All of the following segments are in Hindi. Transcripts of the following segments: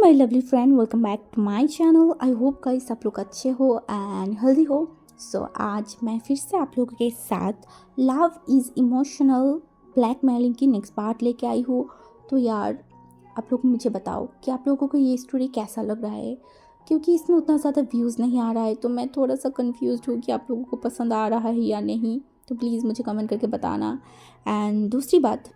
My lovely friend, welcome back to my channel. I hope guys आप लोग अच्छे हो एंड हेल्दी हो। आज मैं फिर से आप लोगों के साथ लव इज़ इमोशनल ब्लैकमेलिंग की नेक्स्ट पार्ट लेके आई हूँ। तो यार आप लोग मुझे बताओ कि आप लोगों को ये स्टोरी कैसा लग रहा है, क्योंकि इसमें उतना ज़्यादा व्यूज़ नहीं आ रहा है तो मैं थोड़ा सा कंफ्यूज हूँ कि आप लोगों को पसंद आ रहा है या नहीं। तो प्लीज़ मुझे कमेंट करके बताना। एंड दूसरी बात,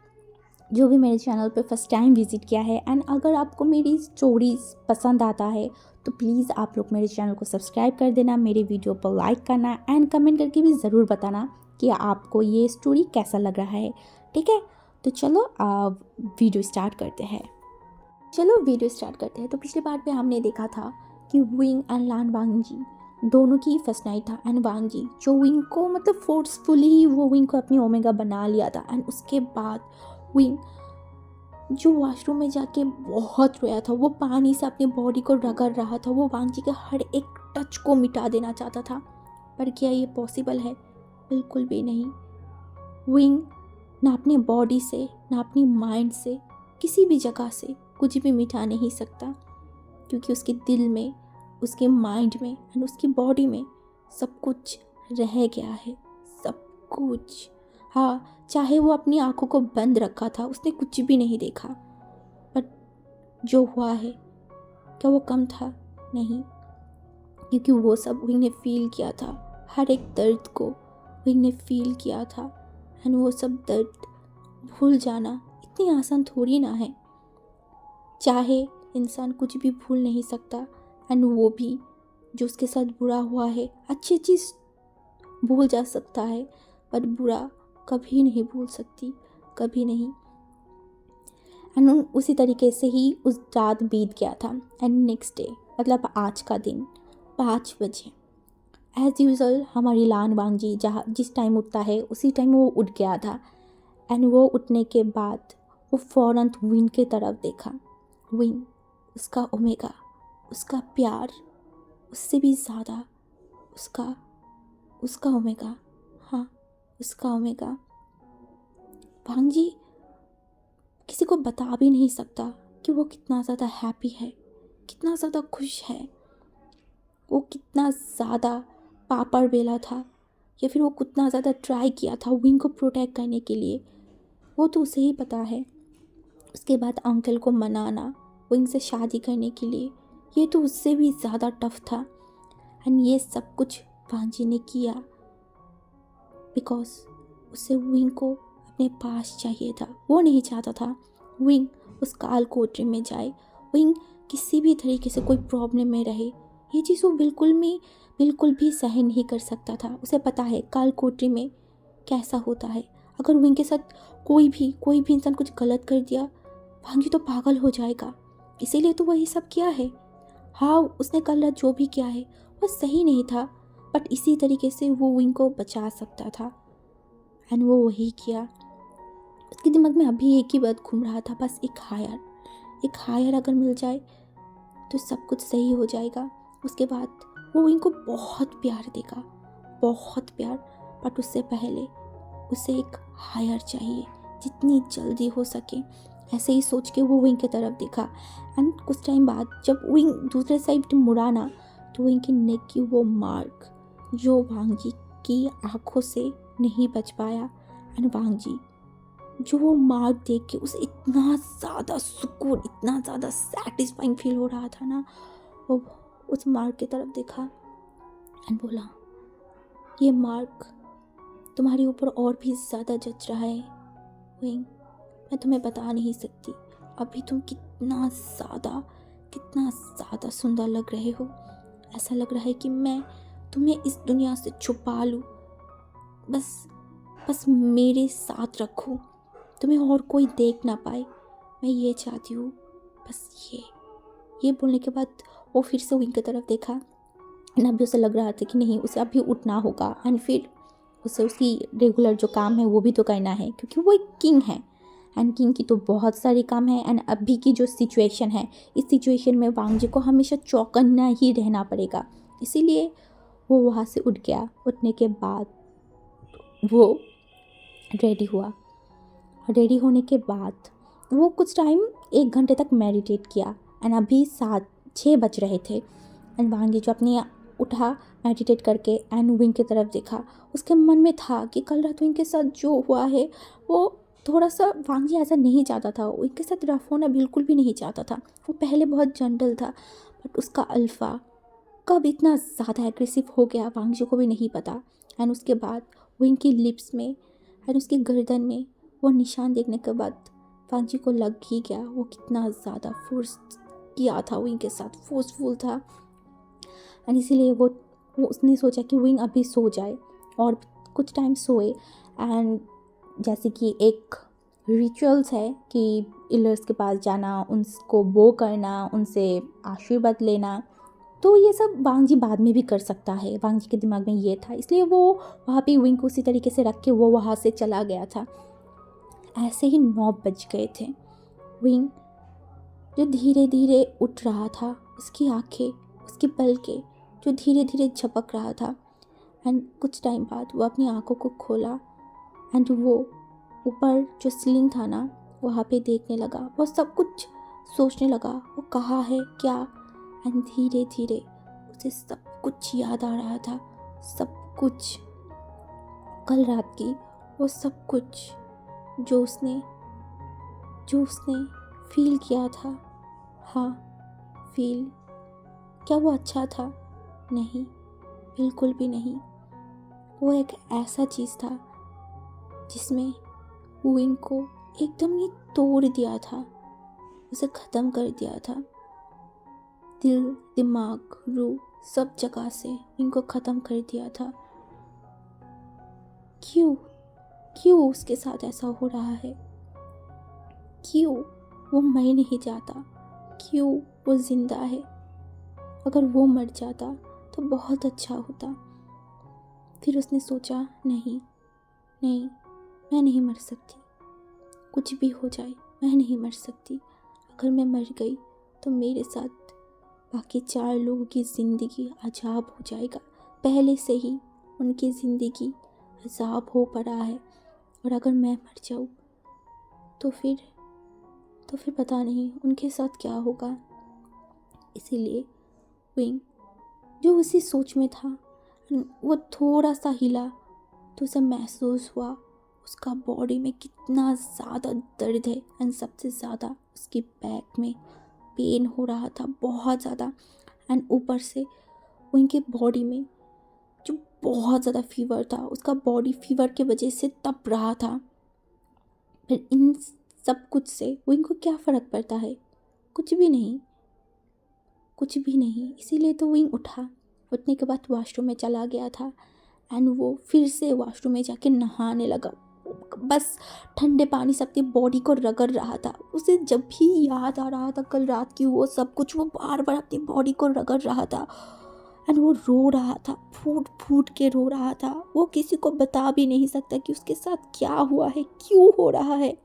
जो भी मेरे चैनल पे फर्स्ट टाइम विज़िट किया है एंड अगर आपको मेरी स्टोरीज़ पसंद आता है तो प्लीज़ आप लोग मेरे चैनल को सब्सक्राइब कर देना, मेरे वीडियो पर लाइक करना एंड कमेंट करके भी ज़रूर बताना कि आपको ये स्टोरी कैसा लग रहा है। ठीक है, तो चलो वीडियो स्टार्ट करते हैं। तो पिछले पार्ट में हमने देखा था कि विंग एंड लान वांगजी दोनों की फर्स्ट नाइट था एंड वांगजी जो विंग को मतलब फोर्सफुली ही वो विंग को अपनी ओमेगा बना लिया था। एंड उसके बाद विंग जो वॉशरूम में जाके बहुत रोया था, वो पानी से अपनी बॉडी को रगड़ रहा था, वो वांगजी के हर एक टच को मिटा देना चाहता था। पर क्या ये पॉसिबल है? बिल्कुल भी नहीं। विंग ना अपनी बॉडी से ना अपनी माइंड से किसी भी जगह से कुछ भी मिटा नहीं सकता, क्योंकि उसके दिल में, उसके माइंड में एंड उसकी बॉडी में सब कुछ रह गया है, सब कुछ। हाँ, चाहे वो अपनी आंखों को बंद रखा था, उसने कुछ भी नहीं देखा, बट जो हुआ है क्या वो कम था? नहीं, क्योंकि वो सब विंग ने फील किया था, हर एक दर्द को विंग ने फील किया था। एंड वो सब दर्द भूल जाना इतनी आसान थोड़ी ना है। चाहे इंसान कुछ भी भूल नहीं सकता एंड वो भी जो उसके साथ बुरा हुआ है, अच्छी चीज़ भूल जा सकता है पर बुरा कभी नहीं भूल सकती, कभी नहीं। एंड उसी तरीके से ही उस रात बीत गया था। एंड नेक्स्ट डे मतलब आज का दिन 5 बजे एज यूजल हमारी लान वांगजी जहाँ जिस टाइम उठता है उसी टाइम वो उठ गया था। एंड वो उठने के बाद वो फ़ौरन विंग की तरफ देखा। विंग, उसका ओमेगा, उसका प्यार, उससे भी ज़्यादा उसका ओमेगा, हाँ उसका ओमेगा। वांगजी किसी को बता भी नहीं सकता कि वो कितना ज़्यादा हैप्पी है, कितना ज़्यादा खुश है, वो कितना ज़्यादा पापड़ बेला था या फिर वो कितना ज़्यादा ट्राई किया था विंग को प्रोटेक्ट करने के लिए, वो तो उसे ही पता है। उसके बाद अंकल को मनाना विंग से शादी करने के लिए, ये तो उससे भी ज़्यादा टफ था। एंड ये सब कुछ वांगजी ने किया बिकॉज उसे विंग को अपने पास चाहिए था। वो नहीं चाहता था विंग उस काल कोठरी में जाए, विंग किसी भी तरीके से कोई प्रॉब्लम में रहे। ये चीज़ वो बिल्कुल भी सहन नहीं कर सकता था। उसे पता है काल कोठरी में कैसा होता है। अगर विंग के साथ कोई भी इंसान कुछ गलत कर दिया, वांगजी तो पागल हो जाएगा। इसीलिए तो वही सब किया है। हाँ, उसने कल रात जो भी किया है वो सही नहीं था, बट इसी तरीके से वो विंग को बचा सकता था एंड वो वही किया। उसके दिमाग में अभी एक ही बात घूम रहा था, बस एक हायर अगर मिल जाए तो सब कुछ सही हो जाएगा। उसके बाद वो विंग को बहुत प्यार देगा, बहुत प्यार, बट उससे पहले उसे एक हायर चाहिए जितनी जल्दी हो सके। ऐसे ही सोच के वो विंग की तरफ देखा। एंड कुछ टाइम बाद जब विंग दूसरे साइड मुड़ा ना, तो विंग की नेक की वो मार्क जो वांगजी की आंखों से नहीं बच पाया। एंड वांगजी जो वो मार्क देख के उसे इतना ज़्यादा सुकून, इतना ज़्यादा सेटिस्फाइंग फील हो रहा था ना, वो उस मार्क की तरफ देखा एंड बोला, ये मार्क तुम्हारे ऊपर और भी ज़्यादा जच रहा है विंग। मैं तुम्हें बता नहीं सकती अभी तुम कितना ज़्यादा सुंदर लग रहे हो। ऐसा लग रहा है कि मैं तुम्हें इस दुनिया से छुपा लूँ, बस मेरे साथ रखो, तुम्हें और कोई देख ना पाए, मैं ये चाहती हूँ, बस ये बोलने के बाद वो फिर से विंग की तरफ देखा। एंड अभी उसे लग रहा था कि नहीं, उसे अभी उठना होगा एंड फिर उसे उसकी रेगुलर जो काम है वो भी तो करना है, क्योंकि वो एक किंग है एंड किंग की तो बहुत सारे काम है। एंड अभी की जो सिचुएशन है, इस सिचुएशन में वांगजी को हमेशा चौकन्ना ही रहना पड़ेगा। इसीलिए वो वहाँ से उठ गया। उठने के बाद वो रेडी हुआ। रेडी होने के बाद वो कुछ टाइम 1 घंटे तक मेडिटेट किया एंड अभी 7-6 बज रहे थे। एंड वांगी जो अपनी उठा मेडिटेट करके एंड विंग की तरफ देखा। उसके मन में था कि कल रात विंग के साथ जो हुआ है वो थोड़ा सा वांगी ऐसा नहीं चाहता था, विंग के साथ रफ होना बिल्कुल भी नहीं चाहता था। वो पहले बहुत जेंटल था, बट उसका अल्फ़ा कब इतना ज़्यादा एग्रेसिव हो गया वांगी को भी नहीं पता। एंड उसके बाद विंग की लिप्स में एंड उसकी गर्दन में वो निशान देखने के बाद वांगी को लग ही गया वो कितना ज़्यादा फोर्स किया था, विंग के साथ फोर्सफुल था। एंड इसीलिए वो उसने सोचा कि विंग अभी सो जाए और कुछ टाइम सोए। एंड जैसे कि एक रिचुअल्स है कि इलर्स के पास जाना, उनको बो करना, उनसे आशीर्वाद लेना, तो ये सब वांगजी बाद में भी कर सकता है। वांगजी के दिमाग में ये था, इसलिए वो वहाँ पे विंग को उसी तरीके से रख के वो वहाँ से चला गया था। ऐसे ही 9 बज गए थे। विंग जो धीरे धीरे उठ रहा था, उसकी आंखें, उसकी पलकें जो धीरे धीरे झपक रहा था। एंड कुछ टाइम बाद वो अपनी आंखों को खोला एंड वो ऊपर जो सीलिंग था ना वहाँ पे देखने लगा। वो सब कुछ सोचने लगा, वो कहाँ है क्या। एंड धीरे धीरे उसे सब कुछ याद आ रहा था, सब कुछ, कल रात की वो सब कुछ जो उसने फील किया था। हाँ, फील। क्या वो अच्छा था? नहीं, बिल्कुल भी नहीं। वो एक ऐसा चीज़ था जिसमें विंग को एकदम ही तोड़ दिया था, उसे ख़त्म कर दिया था। दिल, दिमाग, रूह, सब जगह से विंग को ख़त्म कर दिया था। क्यों उसके साथ ऐसा हो रहा है? क्यों वो मर नहीं जाता? क्यों वो जिंदा है? अगर वो मर जाता तो बहुत अच्छा होता। फिर उसने सोचा, नहीं, मैं नहीं मर सकती। कुछ भी हो जाए मैं नहीं मर सकती। अगर मैं मर गई तो मेरे साथ बाकी 4 लोगों की ज़िंदगी अजाब हो जाएगा। पहले से ही उनकी ज़िंदगी अजाब हो पड़ा है, और अगर मैं मर जाऊँ तो फिर पता नहीं उनके साथ क्या होगा। इसीलिए विंग जो उसी सोच में था, वो थोड़ा सा हिला तो उसे महसूस हुआ उसका बॉडी में कितना ज़्यादा दर्द है। एंड सबसे ज़्यादा उसकी बैक में पेन हो रहा था, बहुत ज़्यादा। एंड ऊपर से उनके बॉडी में जो बहुत ज़्यादा फीवर था, उसका बॉडी फीवर की वजह से तप रहा था। फिर इन सब कुछ से उनको क्या फ़र्क पड़ता है? कुछ भी नहीं। इसीलिए तो विंग उठा। उठने के बाद वॉशरूम में चला गया था एंड वो फिर से वॉशरूम में जाके नहाने लगा। बस ठंडे पानी से अपनी बॉडी को रगड़ रहा था। उसे जब भी याद आ रहा था कल रात की वो सब कुछ, वो बार बार अपनी बॉडी को रगड़ रहा था। एंड वो रो रहा था, फूट फूट के रो रहा था। वो किसी को बता भी नहीं सकता कि उसके साथ क्या हुआ है, क्यों हो रहा है।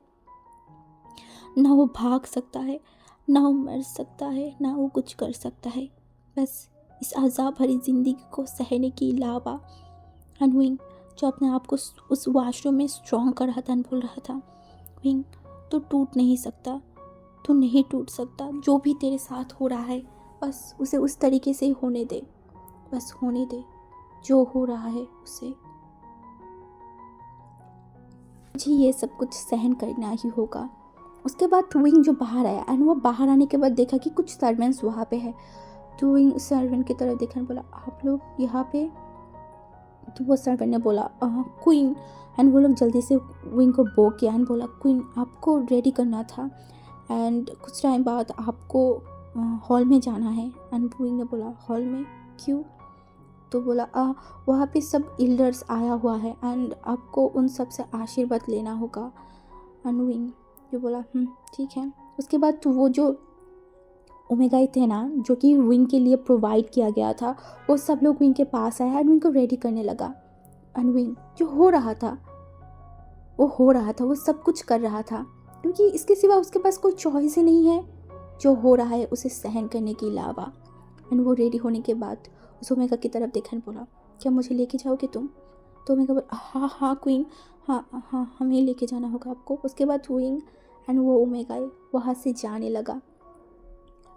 ना वो भाग सकता है, ना वो मर सकता है, ना वो कुछ कर सकता है। बस इस अज़ाब भरी ज़िंदगी को सहने के अलावा। एंड विंग जो अपने आप को उस वॉशरूम में स्ट्रॉन्ग कर रहा था, बोल रहा था, विंग तो टूट नहीं सकता, तू नहीं टूट सकता। जो भी तेरे साथ हो रहा है बस उसे उस तरीके से होने दे, बस होने दे जो हो रहा है उसे। मुझे ये सब कुछ सहन करना ही होगा। उसके बाद विंग जो बाहर आया एंड वो बाहर आने के बाद देखा कि कुछ सर्वेंट्स वहाँ पे है। तो विंग सर्वेंट की तरफ देखा, बोला, आप लोग यहाँ पे? तो वो सर्वेंट ने बोला, क्वीन। एंड वो लोग जल्दी से विंग को बो किया एंड बोला, क्वीन आपको रेडी करना था एंड कुछ टाइम बाद आपको हॉल में जाना है। एंड विंग ने बोला, हॉल में क्यों? तो बोला, वहाँ पे सब एल्डर्स आया हुआ है एंड आपको उन सब से आशीर्वाद लेना होगा। एंड विंग जो बोला, ठीक है। उसके बाद तो वो जो ओमेगाई थे ना, जो कि विंग के लिए प्रोवाइड किया गया था, वो सब लोग विंग के पास आया एंड विंग को रेडी करने लगा। एंड विंग जो हो रहा था वो सब कुछ कर रहा था, क्योंकि इसके सिवा उसके पास कोई चॉइस ही नहीं है जो हो रहा है उसे सहन करने के अलावा। एंड वो रेडी होने के बाद उस ओमेगा की तरफ देखा एंड बोला, क्या मुझे लेके जाओगे तुम? तो ओमेगा बोला, हाँ क्वीन, हाँ हमें लेके जाना होगा आपको। उसके बाद विंग एंड वो ओमेगा वहाँ से जाने लगा।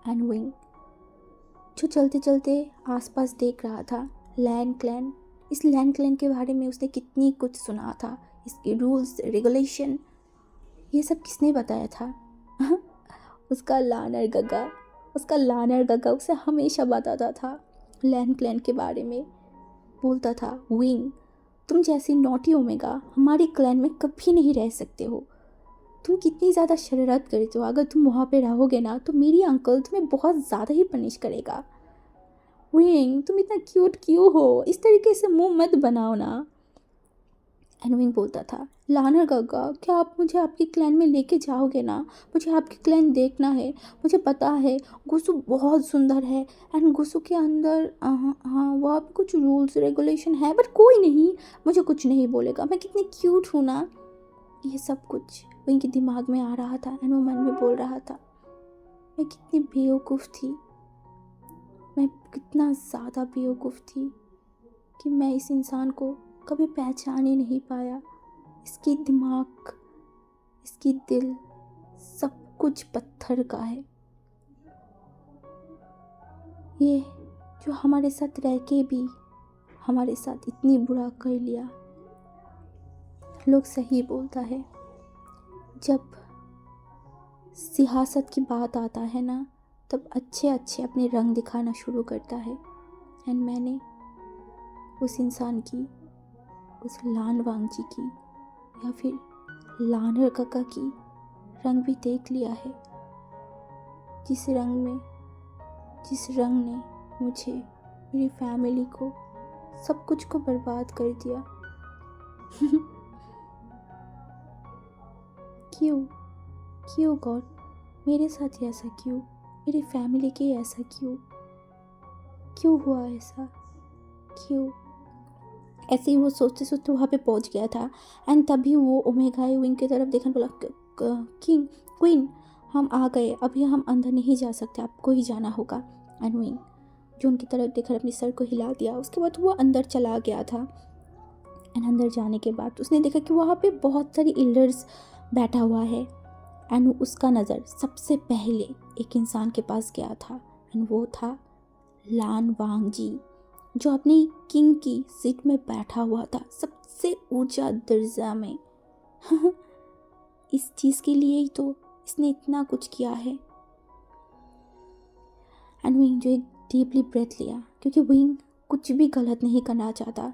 एंड विंग जो चलते चलते आसपास देख रहा था लैंड क्लैन, इस लैंड क्लैन के बारे में उसने कितनी कुछ सुना था, इसके रूल्स रेगुलेशन, ये सब किसने बताया था? उसका लानर गगा उसे हमेशा बताता था लैंड क्लैन के बारे में। बोलता था, विंग तुम जैसी नॉटी ओमेगा हमारे क्लैन में कभी नहीं रह सकते हो। तुम कितनी ज़्यादा शरारत करते हो, अगर तुम वहाँ पे रहोगे ना तो मेरी अंकल तुम्हें बहुत ज़्यादा ही पनिश करेगा। विंग तुम इतना क्यूट क्यों हो, इस तरीके से मुंह मत बनाओ ना। एंड विंग बोलता था, लानर गगा क्या आप मुझे आपके क्लैन में लेके जाओगे ना? मुझे आपकी क्लैन देखना है। मुझे पता है गुसु बहुत सुंदर है एंड गुसु के अंदर हाँ वहाँ पे कुछ रूल्स रेगुलेशन है, बट कोई नहीं मुझे कुछ नहीं बोलेगा, मैं कितनी क्यूट हूँ ना। ये सब कुछ विंग के दिमाग में आ रहा था एंड वो मन में बोल रहा था, मैं कितनी बेवकूफ़ थी, मैं कितना ज़्यादा बेवकूफ़ थी कि मैं इस इंसान को कभी पहचान ही नहीं पाया। इसकी दिमाग, इसकी दिल, सब कुछ पत्थर का है। ये जो हमारे साथ रह के भी हमारे साथ इतनी बुरा कर लिया। लोग सही बोलता है, जब सियासत की बात आता है ना तब अच्छे अच्छे अपने रंग दिखाना शुरू करता है। एंड मैंने उस इंसान की, उस लान वांगजी की या फिर लानर काका की रंग भी देख लिया है, जिस रंग ने मुझे, मेरी फैमिली को, सब कुछ को बर्बाद कर दिया। क्यों गॉड, मेरे साथ ऐसा क्यों, मेरी फैमिली के ऐसा क्यों हुआ ऐसा, क्यों? ऐसे ही वो सोचते सोचते वहाँ पे पहुँच गया था। एंड तभी वो ओमेगा विंग की तरफ देखा, बोला, किंग क्वीन हम आ गए, अभी हम अंदर नहीं जा सकते, आपको ही जाना होगा। एंड विंग जो उनकी तरफ देखकर अपने सर को हिला दिया। उसके बाद वो अंदर चला गया था। एंड अंदर जाने के बाद उसने देखा कि वहाँ पे बहुत सारी एल्डर्स बैठा हुआ है। एंड उसका नज़र सबसे पहले एक इंसान के पास गया था एंड वो था लान वांगजी, जो अपनी किंग की सीट में बैठा हुआ था, सबसे ऊंचा दर्जा में। इस चीज़ के लिए ही तो इसने इतना कुछ किया है। एंड विंग जो एक डीपली ब्रेथ लिया, क्योंकि विंग कुछ भी गलत नहीं करना चाहता।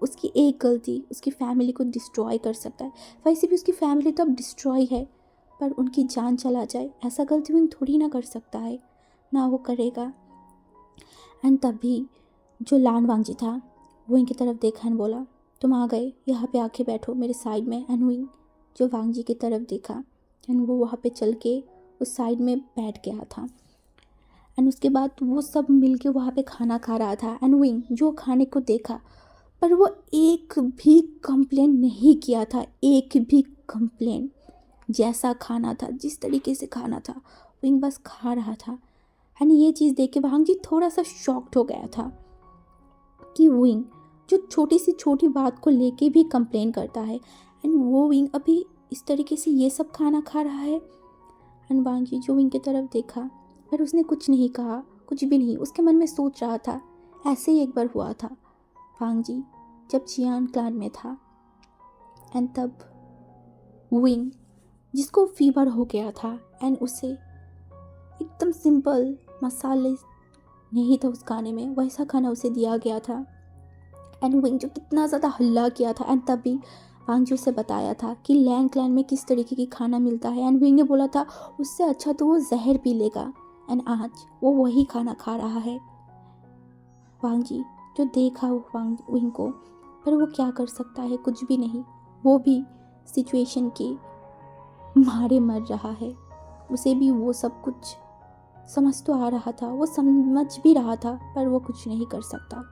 उसकी एक गलती उसकी फैमिली को डिस्ट्रॉय कर सकता है। वैसे भी उसकी फैमिली तो अब डिस्ट्रॉय है, पर उनकी जान चला जाए ऐसा गलती विंग थोड़ी ना कर सकता है, ना वो करेगा। एंड तभी जो लान वांगजी था वो इनकी तरफ देखा एंड बोला, तुम आ गए, यहाँ पे आके बैठो मेरे साइड में। एंड विंग जो वांगजी की तरफ देखा एंड वो वहाँ पे चल के उस साइड में बैठ गया था। एंड उसके बाद वो सब मिल के वहाँ पे खाना खा रहा था। एंड विंग जो खाने को देखा, पर वो एक भी कंप्लेन नहीं किया था, एक भी कंप्लेन। जैसा खाना था, जिस तरीके से खाना था, विंग बस खा रहा था। एंड ये चीज़ देख के वांगजी थोड़ा सा शॉक्ड हो गया था कि विंग जो छोटी से छोटी बात को लेके भी कंप्लेन करता है, एंड वो विंग अभी इस तरीके से ये सब खाना खा रहा है। एंड वांगजी जो विंग की तरफ देखा, पर उसने कुछ नहीं कहा, कुछ भी नहीं। उसके मन में सोच रहा था, ऐसे ही एक बार हुआ था वांगजी जब चियान क्लान में था। एंड तब विंग जिसको फीवर हो गया था एंड उसे एकदम सिंपल मसाले नहीं था उस खाने में, वैसा खाना उसे दिया गया था। एंड विंग जो कितना ज़्यादा हल्ला किया था। एंड तभी वांगजी उसे बताया था कि लैंड क्लैन में किस तरीके की खाना मिलता है। एंड विंग ने बोला था उससे अच्छा तो वो जहर पी लेगा। एंड आज वो वही खाना खा रहा है। वांगजी जो देखा विंग को, पर वो क्या कर सकता है, कुछ भी नहीं। वो भी सिचुएशन के मारे मर रहा है। उसे भी वो सब कुछ समझ तो आ रहा था, वो समझ भी रहा था, पर वो कुछ नहीं कर सकता।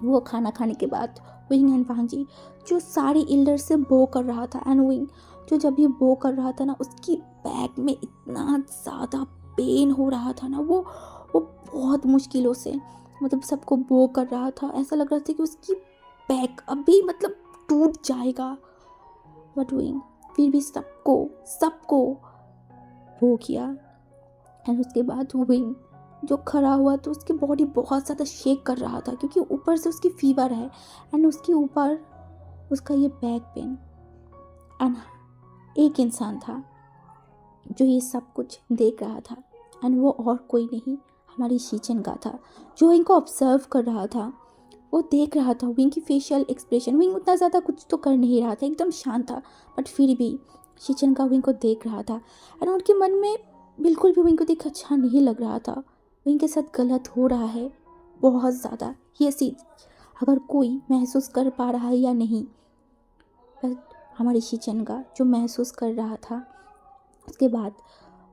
वो खाना खाने के बाद विंग एंड वांगजी जो सारे एल्डर से बो कर रहा था। एंड विंग जो जब ये बो कर रहा था ना, उसकी बैक में इतना ज़्यादा पेन हो रहा था ना, वो बहुत मुश्किलों से मतलब सबको बो कर रहा था। ऐसा लग रहा था कि उसकी बैक अभी मतलब टूट जाएगा। बट विंग फिर भी सबको बो किया। एंड उसके बाद विंग जो खड़ा हुआ तो उसकी बॉडी बहुत ज़्यादा शेक कर रहा था क्योंकि ऊपर से उसकी फीवर है एंड उसके ऊपर उसका ये बैक पेन। एंड एक इंसान था जो ये सब कुछ देख रहा था एंड वो और कोई नहीं हमारी शीचन का था, जो इनको ऑब्जर्व कर रहा था। वो देख रहा था विंग की फेशियल एक्सप्रेशन। विंग उतना ज़्यादा कुछ तो कर नहीं रहा था, एकदम शांत था, बट फिर भी शीचन का विंग को देख रहा था एंड उनके मन में बिल्कुल भी विंग को देख अच्छा नहीं लग रहा था। विंग के साथ गलत हो रहा है बहुत ज़्यादा, ये चीज़ अगर कोई महसूस कर पा रहा है या नहीं, बस हमारी शीचन का जो महसूस कर रहा था। उसके बाद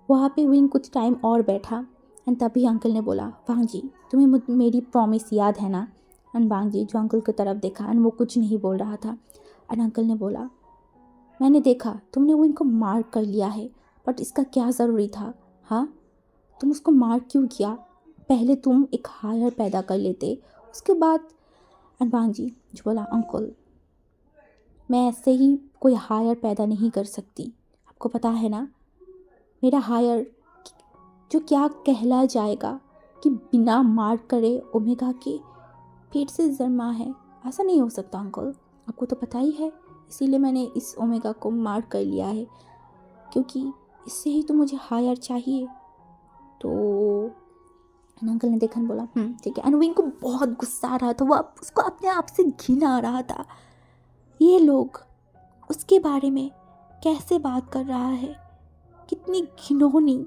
वहाँ पे विंग कुछ टाइम और बैठा एंड तभी अंकल ने बोला, वांग जी तुम्हें मेरी प्रॉमिस याद है ना? एंड वांग जी जो अंकल की तरफ देखा एंड वो कुछ नहीं बोल रहा था। एंड अंकल ने बोला, मैंने देखा तुमने विंग को मार कर लिया है, बट इसका क्या ज़रूरी था? हाँ, तुम उसको मार क्यों किया? पहले तुम एक हायर पैदा कर लेते, उसके बाद। एंड वांग जी जो बोला, अंकल मैं ऐसे ही कोई हायर पैदा नहीं कर सकती, आपको पता है ना मेरा हायर जो क्या कहला जाएगा कि बिना मार करे ओमेगा के पेट से जन्मा है। ऐसा नहीं हो सकता अंकल, आपको तो पता ही है, इसीलिए मैंने इस ओमेगा को मार कर लिया है क्योंकि इससे ही तो मुझे हायर चाहिए। तो अंकल ने देखा बोला ठीक है। एंड विंग को बहुत गुस्सा आ रहा था, वो उसको अपने आप से घिना आ रहा था। ये लोग उसके बारे में कैसे बात कर रहा है, कितनी घिनौनी।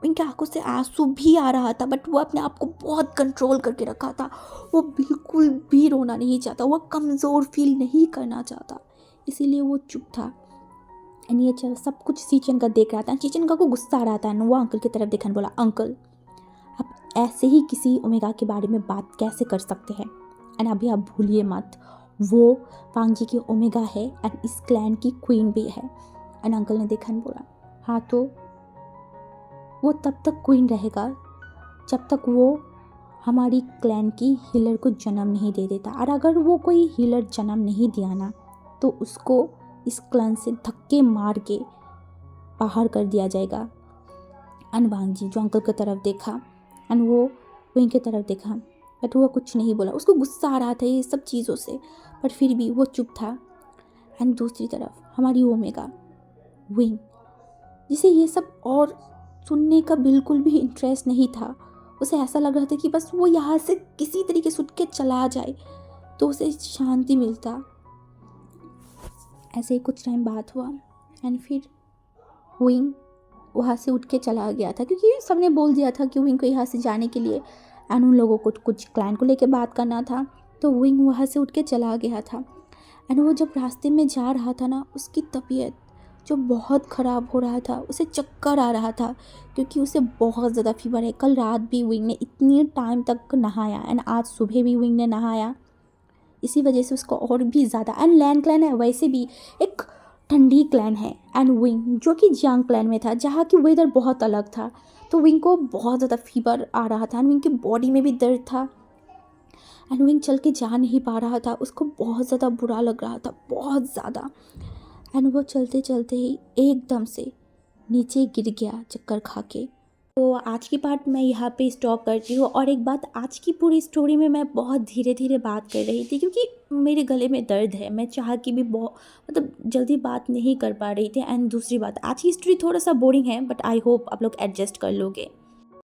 उनकी आंखों से आंसू भी आ रहा था, बट वो अपने आप को बहुत कंट्रोल करके रखा था। वो बिल्कुल भी रोना नहीं चाहता, वो कमज़ोर फील नहीं करना चाहता, इसीलिए वो चुप था। एंड ये सब कुछ शीचन का देख रहा था। शीचन का को गुस्सा आ रहा था एंड वो अंकल की तरफ देखा बोला, अंकल आप ऐसे ही किसी ओमेगा के बारे में बात कैसे कर सकते हैं? एंड अभी आप भूलिए मत, वो वांग जी की ओमेगा है एंड इस क्लैन की क्वीन भी है। एंड अंकल ने देखा बोला, हाँ तो वो तब तक क्वीन रहेगा जब तक वो हमारी क्लैन की हीलर को जन्म नहीं दे देता, और अगर वो कोई हीलर जन्म नहीं दिया ना तो उसको इस क्लैन से धक्के मार के बाहर कर दिया जाएगा। एंड वांग जी जो अंकल की तरफ देखा एंड वो विंग की तरफ देखा, बट वो कुछ नहीं बोला। उसको गुस्सा आ रहा था ये सब चीज़ों से, बट फिर भी वो चुप था। एंड दूसरी तरफ हमारी ओमेगा विंग, जिसे ये सब और सुनने का बिल्कुल भी इंटरेस्ट नहीं था। उसे ऐसा लग रहा था कि बस वो यहाँ से किसी तरीके से उठ के चला जाए तो उसे शांति मिलता। ऐसे ही कुछ टाइम बात हुआ एंड फिर विंग वहाँ से उठ के चला गया था क्योंकि सबने बोल दिया था कि विंग को यहाँ से जाने के लिए, एंड उन लोगों को कुछ क्लाइंट को लेके बात करना था, तो विंग वहाँ से उठ के चला गया था। एंड वो जब रास्ते में जा रहा था ना, उसकी तबीयत जो बहुत ख़राब हो रहा था, उसे चक्कर आ रहा था क्योंकि उसे बहुत ज़्यादा फीवर है। कल रात भी विंग ने इतनी टाइम तक नहाया एंड आज सुबह भी विंग ने नहाया, इसी वजह से उसको और भी ज़्यादा। एंड लैन क्लैन है वैसे भी एक ठंडी क्लैन है, एंड विंग जो कि जियांग क्लैन में था जहाँ की वेदर बहुत अलग था, तो विंग को बहुत ज़्यादा फीवर आ रहा था एंड विंग की बॉडी में भी दर्द था एंड विंग चल के जा नहीं पा रहा था। उसको बहुत ज़्यादा बुरा लग रहा था, बहुत ज़्यादा। एंड वो चलते चलते ही एकदम से नीचे गिर गया चक्कर खा के। तो आज की पार्ट मैं यहाँ पे स्टॉप करती हूँ। और एक बात, आज की पूरी स्टोरी में मैं बहुत धीरे धीरे बात कर रही थी क्योंकि मेरे गले में दर्द है, मैं चाह के भी बहुत मतलब जल्दी बात नहीं कर पा रही थी। एंड दूसरी बात, आज की स्टोरी थोड़ा सा बोरिंग है, बट आई होप आप लोग एडजस्ट कर लोगे।